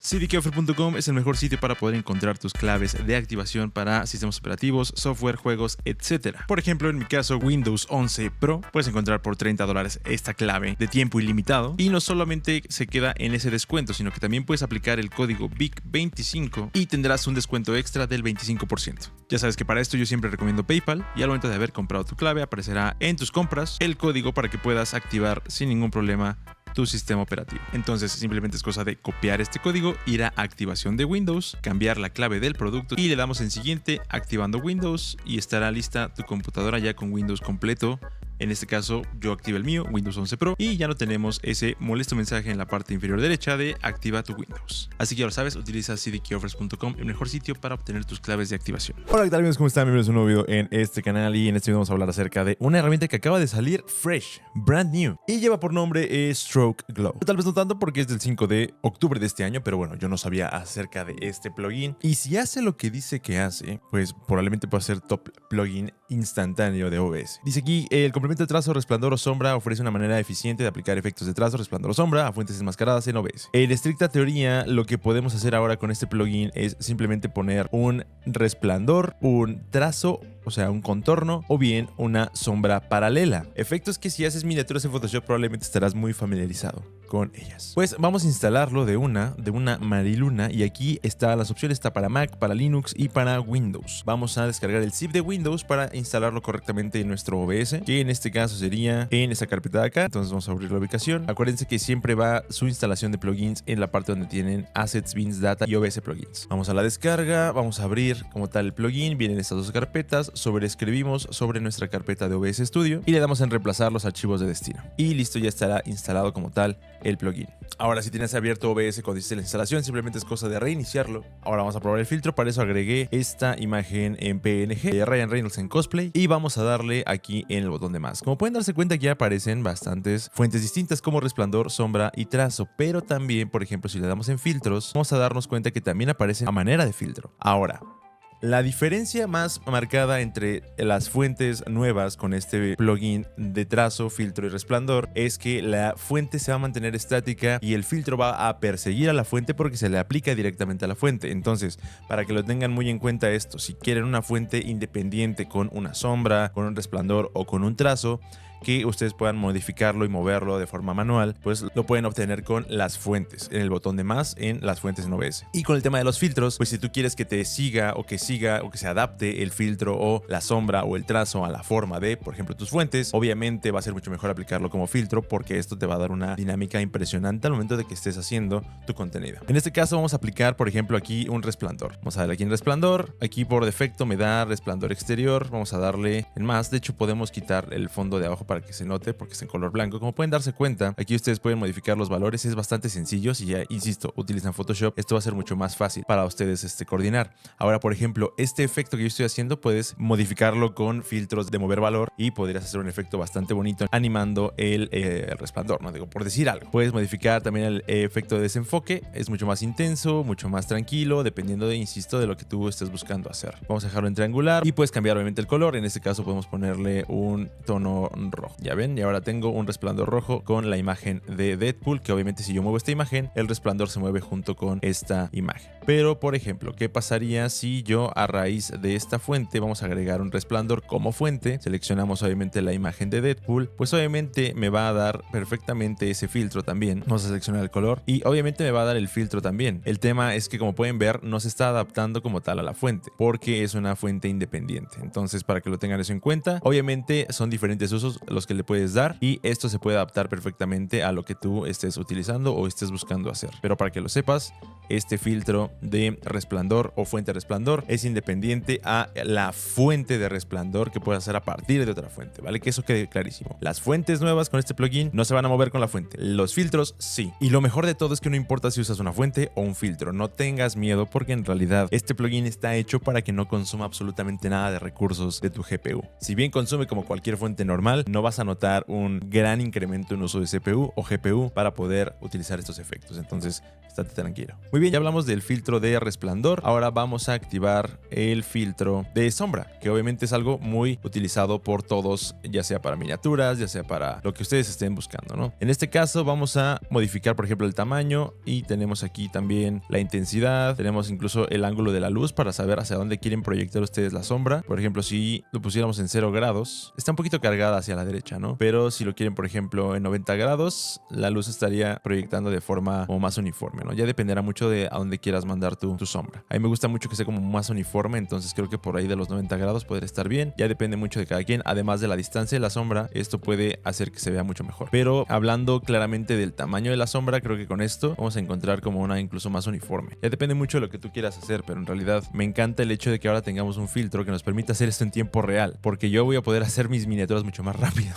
CDKoffer.com es el mejor sitio para poder encontrar tus claves de activación para sistemas operativos, software, juegos, etc. Por ejemplo, en mi caso, Windows 11 Pro, puedes encontrar por $30 esta clave de tiempo ilimitado. Y no solamente se queda en ese descuento, sino que también puedes aplicar el código VIC25 y tendrás un descuento extra del 25%. Ya sabes que para esto yo siempre recomiendo PayPal, y al momento de haber comprado tu clave aparecerá en tus compras el código para que puedas activar sin ningún problema tu sistema operativo. Entonces simplemente es cosa de copiar este código, ir a activación de Windows, cambiar la clave del producto y le damos en siguiente, activando Windows, y estará lista tu computadora ya con Windows completo. En este caso yo activo el mío, Windows 11 Pro, y ya no tenemos ese molesto mensaje en la parte inferior derecha de activa tu Windows. Así que ya lo sabes, utiliza cdkoffers.com, el mejor sitio para obtener tus claves de activación. Hola, ¿qué tal amigos? ¿Cómo están? Bienvenidos a un nuevo video en este canal, y en este video vamos a hablar acerca de una herramienta que acaba de salir fresh, brand new, y lleva por nombre Stroke Glow. Tal vez no tanto porque es del 5 de octubre de este año, pero bueno, yo no sabía acerca de este plugin, y si hace lo que dice que hace, pues probablemente pueda ser top plugin instantáneo de OBS. Dice aquí, el complemento de trazo, resplandor o sombra ofrece una manera eficiente de aplicar efectos de trazo, resplandor o sombra a fuentes enmascaradas en OBS. En estricta teoría, lo que podemos hacer ahora con este plugin es simplemente poner un resplandor, un trazo, o sea, un contorno, o bien una sombra paralela. Efectos que si haces miniaturas en Photoshop probablemente estarás muy familiarizado con ellas. Pues vamos a instalarlo de una Mariluna, y aquí están las opciones, está para Mac, para Linux y para Windows. Vamos a descargar el zip de Windows para instalarlo correctamente en nuestro OBS, que en este caso sería en esta carpeta de acá. Entonces vamos a abrir la ubicación. Acuérdense que siempre va su instalación de plugins en la parte donde tienen Assets, Bins, Data y OBS Plugins. Vamos a la descarga, vamos a abrir como tal el plugin, vienen estas dos carpetas, sobreescribimos sobre nuestra carpeta de OBS Studio y le damos en reemplazar los archivos de destino. Y listo, ya estará instalado como tal el plugin. Ahora, si tienes abierto OBS cuando hiciste la instalación, simplemente es cosa de reiniciarlo. Ahora vamos a probar el filtro. Para eso agregué esta imagen en PNG de Ryan Reynolds en cosplay, y vamos a darle aquí en el botón de más. Como pueden darse cuenta, ya aparecen bastantes fuentes distintas como resplandor, sombra y trazo, pero también, por ejemplo, si le damos en filtros, vamos a darnos cuenta que también aparecen a manera de filtro. Ahora, la diferencia más marcada entre las fuentes nuevas con este plugin de trazo, filtro y resplandor es que la fuente se va a mantener estática y el filtro va a perseguir a la fuente porque se le aplica directamente a la fuente. Entonces, para que lo tengan muy en cuenta esto, si quieren una fuente independiente con una sombra, con un resplandor o con un trazo, que ustedes puedan modificarlo y moverlo de forma manual, pues lo pueden obtener con las fuentes, en el botón de más en las fuentes en OBS. Y con el tema de los filtros, pues si tú quieres que te siga o que se adapte el filtro o la sombra o el trazo a la forma de, por ejemplo, tus fuentes, obviamente va a ser mucho mejor aplicarlo como filtro, porque esto te va a dar una dinámica impresionante al momento de que estés haciendo tu contenido. En este caso vamos a aplicar, por ejemplo, aquí un resplandor. Vamos a darle aquí en resplandor. Aquí por defecto me da resplandor exterior. Vamos a darle en más. De hecho, podemos quitar el fondo de abajo para que se note porque está en color blanco. Como pueden darse cuenta, aquí ustedes pueden modificar los valores. Es bastante sencillo. Si ya, insisto, utilizan Photoshop, esto va a ser mucho más fácil para ustedes coordinar. Ahora, por ejemplo, este efecto que yo estoy haciendo, puedes modificarlo con filtros de mover valor y podrías hacer un efecto bastante bonito animando el resplandor, ¿no? Digo, por decir algo. Puedes modificar también el efecto de desenfoque. Es mucho más intenso, mucho más tranquilo, dependiendo de, insisto, de lo que tú estés buscando hacer. Vamos a dejarlo en triangular y puedes cambiar obviamente el color. En este caso podemos ponerle un tono rojo. Ya ven, y ahora tengo un resplandor rojo con la imagen de Deadpool, que obviamente si yo muevo esta imagen, el resplandor se mueve junto con esta imagen. Pero, por ejemplo, ¿qué pasaría si yo a raíz de esta fuente vamos a agregar un resplandor como fuente? Seleccionamos obviamente la imagen de Deadpool, pues obviamente me va a dar perfectamente ese filtro también. Vamos a seleccionar el color y obviamente me va a dar el filtro también. El tema es que, como pueden ver, no se está adaptando como tal a la fuente, porque es una fuente independiente. Entonces, para que lo tengan eso en cuenta, obviamente son diferentes usos los que le puedes dar, y esto se puede adaptar perfectamente a lo que tú estés utilizando o estés buscando hacer. Pero para que lo sepas, este filtro de resplandor o fuente de resplandor es independiente a la fuente de resplandor que puedes hacer a partir de otra fuente, ¿vale? Que eso quede clarísimo. Las fuentes nuevas con este plugin no se van a mover con la fuente. Los filtros sí. Y lo mejor de todo es que no importa si usas una fuente o un filtro, no tengas miedo, porque en realidad este plugin está hecho para que no consuma absolutamente nada de recursos de tu GPU. Si bien consume como cualquier fuente normal, no vas a notar un gran incremento en uso de CPU o GPU para poder utilizar estos efectos. Entonces, estate tranquilo. Muy Muy bien, ya hablamos del filtro de resplandor. Ahora vamos a activar el filtro de sombra, que obviamente es algo muy utilizado por todos, ya sea para miniaturas, ya sea para lo que ustedes estén buscando, ¿no? En este caso vamos a modificar, por ejemplo, el tamaño y tenemos aquí también la intensidad, tenemos incluso el ángulo de la luz para saber hacia dónde quieren proyectar ustedes la sombra. Por ejemplo, si lo pusiéramos en 0 grados, está un poquito cargada hacia la derecha, ¿no? Pero si lo quieren, por ejemplo, en 90 grados, la luz estaría proyectando de forma como más uniforme, ¿no? Ya dependerá mucho de a dónde quieras mandar tu sombra. A mí me gusta mucho que sea como más uniforme, entonces creo que por ahí de los 90 grados podría estar bien. Ya depende mucho de cada quien. Además de la distancia de la sombra, esto puede hacer que se vea mucho mejor. Pero hablando claramente del tamaño de la sombra, creo que con esto vamos a encontrar como una incluso más uniforme. Ya depende mucho de lo que tú quieras hacer, pero en realidad me encanta el hecho de que ahora tengamos un filtro que nos permita hacer esto en tiempo real, porque yo voy a poder hacer mis miniaturas mucho más rápido.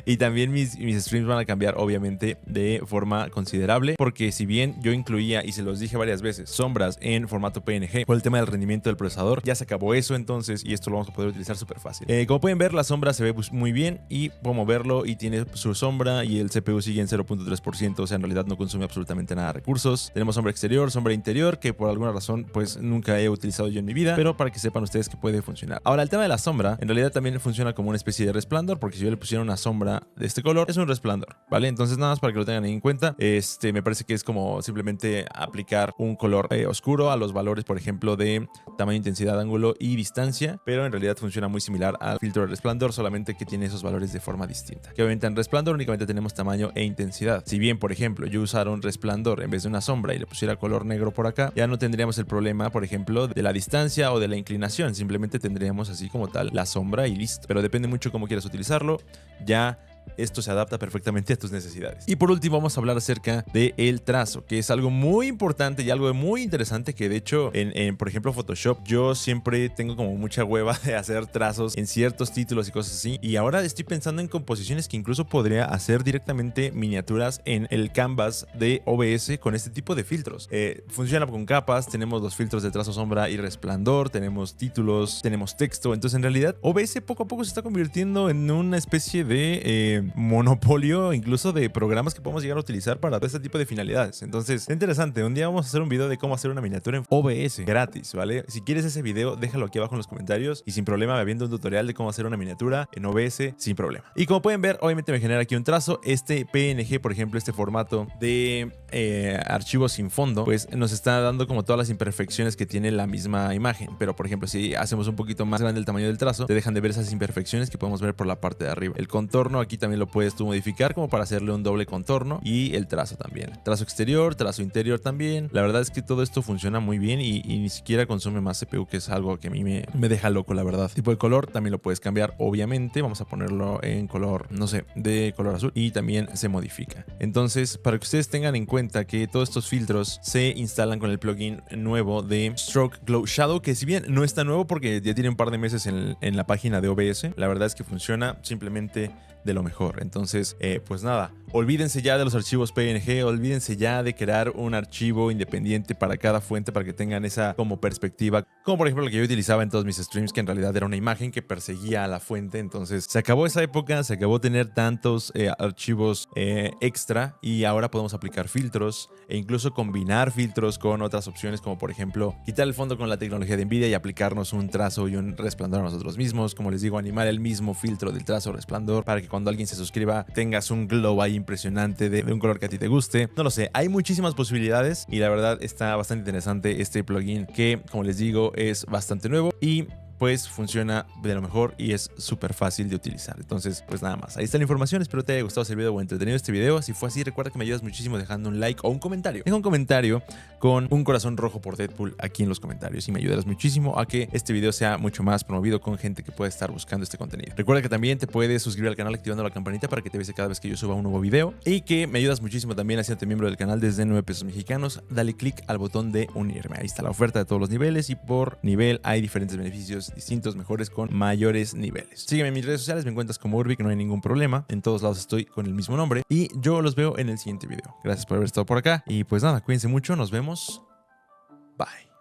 Y también mis streams van a cambiar obviamente de forma considerable, porque si bien yo incluía, y se los dije varias veces, sombras en formato PNG por el tema del rendimiento del procesador, ya se acabó eso entonces, y esto lo vamos a poder utilizar súper fácil. Como pueden ver, la sombra se ve muy bien y puedo moverlo y tiene su sombra, y el CPU sigue en 0.3%, o sea, en realidad no consume absolutamente nada de recursos. Tenemos sombra exterior, sombra interior, que por alguna razón pues nunca he utilizado yo en mi vida, pero para que sepan ustedes que puede funcionar. Ahora, el tema de la sombra en realidad también funciona como una especie de resplandor, porque si yo le pusiera una sombra de este color, es un resplandor, ¿vale? Entonces nada más para que lo tengan en cuenta, me parece que es como simplemente aplicar un color oscuro a los valores, por ejemplo, de tamaño, intensidad, ángulo y distancia, pero en realidad funciona muy similar al filtro de resplandor, solamente que tiene esos valores de forma distinta. Que obviamente en resplandor únicamente tenemos tamaño e intensidad. Si bien, por ejemplo, yo usara un resplandor en vez de una sombra y le pusiera color negro por acá, ya no tendríamos el problema, por ejemplo, de la distancia o de la inclinación, simplemente tendríamos así como tal la sombra y listo. Pero depende mucho cómo quieras utilizarlo. Ya esto se adapta perfectamente a tus necesidades. Y por último vamos a hablar acerca del trazo, que es algo muy importante y algo muy interesante, que de hecho por ejemplo, Photoshop, yo siempre tengo como mucha hueva de hacer trazos en ciertos títulos y cosas así, y ahora estoy pensando en composiciones que incluso podría hacer directamente miniaturas en el canvas de OBS con este tipo de filtros. Funciona con capas, tenemos los filtros de trazo, sombra y resplandor, tenemos títulos, tenemos texto. Entonces en realidad OBS poco a poco se está convirtiendo en una especie de monopolio incluso de programas que podemos llegar a utilizar para todo este tipo de finalidades. Entonces, es interesante. Un día vamos a hacer un video de cómo hacer una miniatura en OBS gratis, ¿vale? Si quieres ese video, déjalo aquí abajo en los comentarios y sin problema me viendo un tutorial de cómo hacer una miniatura en OBS sin problema. Y como pueden ver, obviamente me genera aquí un trazo. Este PNG, por ejemplo, este formato de archivo sin fondo, pues nos está dando como todas las imperfecciones que tiene la misma imagen. Pero, por ejemplo, si hacemos un poquito más grande el tamaño del trazo, te dejan de ver esas imperfecciones que podemos ver por la parte de arriba. El contorno aquí también lo puedes tú modificar como para hacerle un doble contorno, y el trazo también. Trazo exterior, trazo interior también. La verdad es que todo esto funciona muy bien y ni siquiera consume más CPU, que es algo que a mí me deja loco, la verdad. Tipo de color también lo puedes cambiar, obviamente. Vamos a ponerlo en color, no sé, de color azul, y también se modifica. Entonces, para que ustedes tengan en cuenta que todos estos filtros se instalan con el plugin nuevo de Stroke Glow Shadow, que si bien no está nuevo porque ya tiene un par de meses en la página de OBS, la verdad es que funciona simplemente de lo mejor. Entonces, pues nada, olvídense ya de los archivos PNG, olvídense ya de crear un archivo independiente para cada fuente para que tengan esa como perspectiva, como por ejemplo lo que yo utilizaba en todos mis streams, que en realidad era una imagen que perseguía a la fuente. Entonces se acabó esa época, se acabó tener tantos archivos extra, y ahora podemos aplicar filtros e incluso combinar filtros con otras opciones, como por ejemplo quitar el fondo con la tecnología de Nvidia y aplicarnos un trazo y un resplandor a nosotros mismos. Como les digo, animar el mismo filtro del trazo o resplandor para que cuando alguien se suscriba tengas un glow ahí impresionante de un color que a ti te guste. No lo sé, hay muchísimas posibilidades y la verdad está bastante interesante este plugin, que como les digo es bastante nuevo y pues funciona de lo mejor y es súper fácil de utilizar. Entonces, pues nada más. Ahí está la información. Espero te haya gustado este video o entretenido este video. Si fue así, recuerda que me ayudas muchísimo dejando un like o un comentario. Deja un comentario con un corazón rojo por Deadpool aquí en los comentarios y me ayudarás muchísimo a que este video sea mucho más promovido con gente que pueda estar buscando este contenido. Recuerda que también te puedes suscribir al canal activando la campanita para que te avise cada vez que yo suba un nuevo video, y que me ayudas muchísimo también haciéndote miembro del canal desde 9 pesos mexicanos. Dale click al botón de unirme. Ahí está la oferta de todos los niveles y por nivel hay diferentes beneficios distintos, mejores, con mayores niveles. Sígueme en mis redes sociales, me encuentras como Urbic, no hay ningún problema. En todos lados estoy con el mismo nombre y yo los veo en el siguiente video. Gracias por haber estado por acá y pues nada, cuídense mucho, nos vemos. Bye.